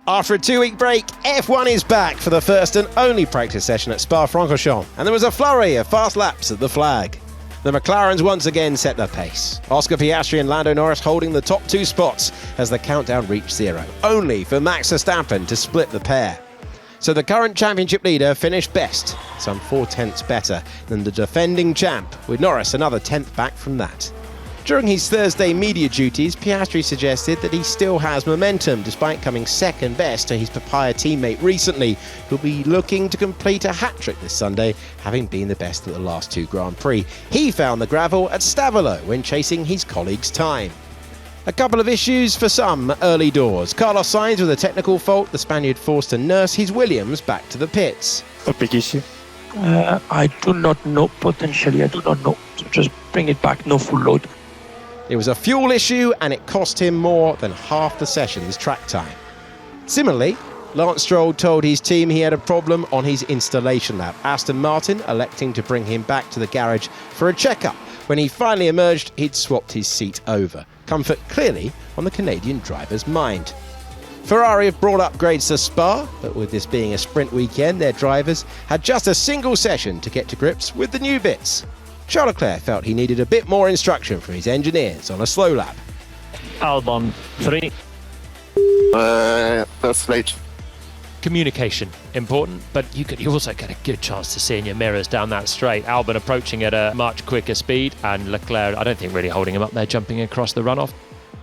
After a 2-week break, F1 is back for the first and only practice session at Spa-Francorchamps, and there was a flurry of fast laps at the flag. The McLarens once again set the pace. Oscar Piastri and Lando Norris holding the top 2 spots as the countdown reached 0, only for Max Verstappen to split the pair. So the current championship leader finished best, some 4/10ths better than the defending champ, with Norris another 10th back from that. During his Thursday media duties, Piastri suggested that he still has momentum despite coming second best to his Papaya teammate recently, who'll be looking to complete a hat-trick this Sunday, having been the best at the last 2 Grand Prix. He found the gravel at Stavolo when chasing his colleague's time. A couple of issues for some early doors. Carlos Sainz with a technical fault, the Spaniard forced to nurse his Williams back to the pits. A big issue? I do not know, potentially, I do not know. So just bring it back, no full load. It was a fuel issue and it cost him more than half the session's track time. Similarly, Lance Stroll told his team he had a problem on his installation lap, Aston Martin electing to bring him back to the garage for a checkup. When he finally emerged, he'd swapped his seat over. Comfort clearly on the Canadian driver's mind. Ferrari have brought upgrades to Spa, but with this being a sprint weekend, their drivers had just a single session to get to grips with the new bits. Charles Leclerc felt he needed a bit more instruction from his engineers on a slow lap. Albon, 3. That's late. Communication, important, but you also get a good chance to see in your mirrors down that straight. Albon approaching at a much quicker speed, and Leclerc, I don't think really holding him up there, jumping across the runoff.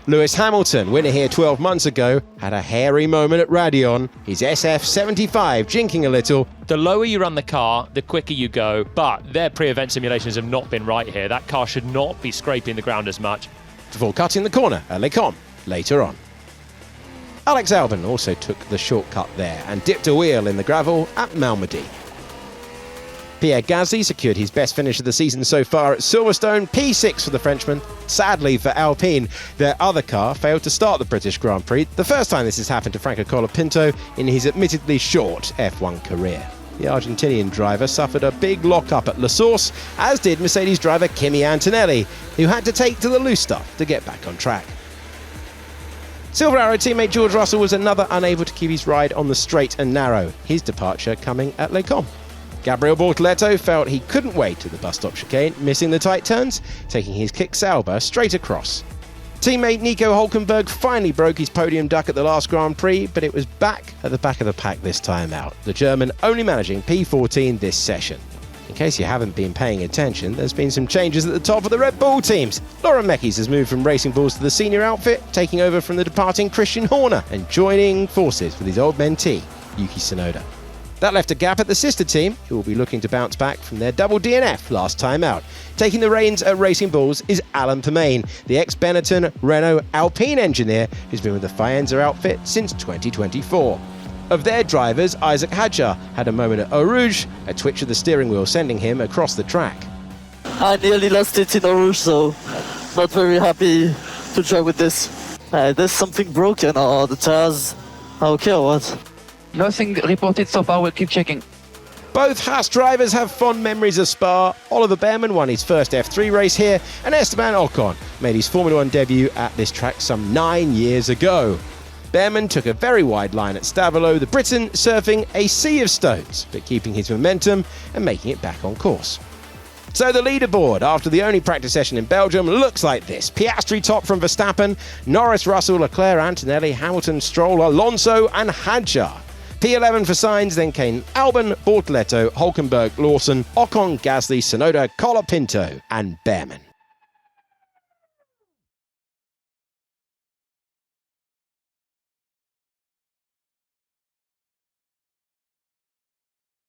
Lewis Hamilton, winner here 12 months ago, had a hairy moment at Raidillon, his SF75 jinking a little. The lower you run the car, the quicker you go, but their pre-event simulations have not been right here. That car should not be scraping the ground as much. Before cutting the corner at Les Combes later on. Alex Albon also took the shortcut there and dipped a wheel in the gravel at Malmedy. Pierre Gasly secured his best finish of the season so far at Silverstone, P6 for the Frenchman. Sadly for Alpine, their other car failed to start the British Grand Prix, the first time this has happened to Franco Colapinto in his admittedly short F1 career. The Argentinian driver suffered a big lock-up at La Source, as did Mercedes driver Kimi Antonelli, who had to take to the loose stuff to get back on track. Silver Arrow teammate George Russell was another unable to keep his ride on the straight and narrow, his departure coming at Les Combes. Gabriel Bortoleto felt he couldn't wait at the bus stop chicane, missing the tight turns, taking his kick Sauber straight across. Teammate Nico Hülkenberg finally broke his podium duck at the last Grand Prix, but it was back at the back of the pack this time out, the German only managing P14 this session. In case you haven't been paying attention, there's been some changes at the top of the Red Bull teams. Laurent Mekies has moved from Racing Bulls to the senior outfit, taking over from the departing Christian Horner and joining forces with his old mentee, Yuki Tsunoda. That left a gap at the sister team, who will be looking to bounce back from their double DNF last time out. Taking the reins at Racing Bulls is Alan Permain, the ex-Benetton Renault Alpine engineer who's been with the Faenza outfit since 2024. Of their drivers, Isaac Hadjar had a moment at Eau Rouge, a twitch of the steering wheel sending him across the track. I nearly lost it in Eau Rouge, so not very happy to drive with this. There's something broken, or the tires are okay or what? Nothing reported so far, we'll keep checking. Both Haas drivers have fond memories of Spa. Oliver Behrman won his first F3 race here, and Esteban Ocon made his Formula 1 debut at this track some 9 years ago. Behrman took a very wide line at Stavolo, the Briton surfing a sea of stones, but keeping his momentum and making it back on course. So the leaderboard, after the only practice session in Belgium, looks like this. Piastri top from Verstappen, Norris, Russell, Leclerc, Antonelli, Hamilton, Stroll, Alonso and Hadjar. P11 for Sainz, then came Albon, Bortoleto, Hülkenberg, Lawson, Ocon, Gasly, Tsunoda, Colapinto and Behrman.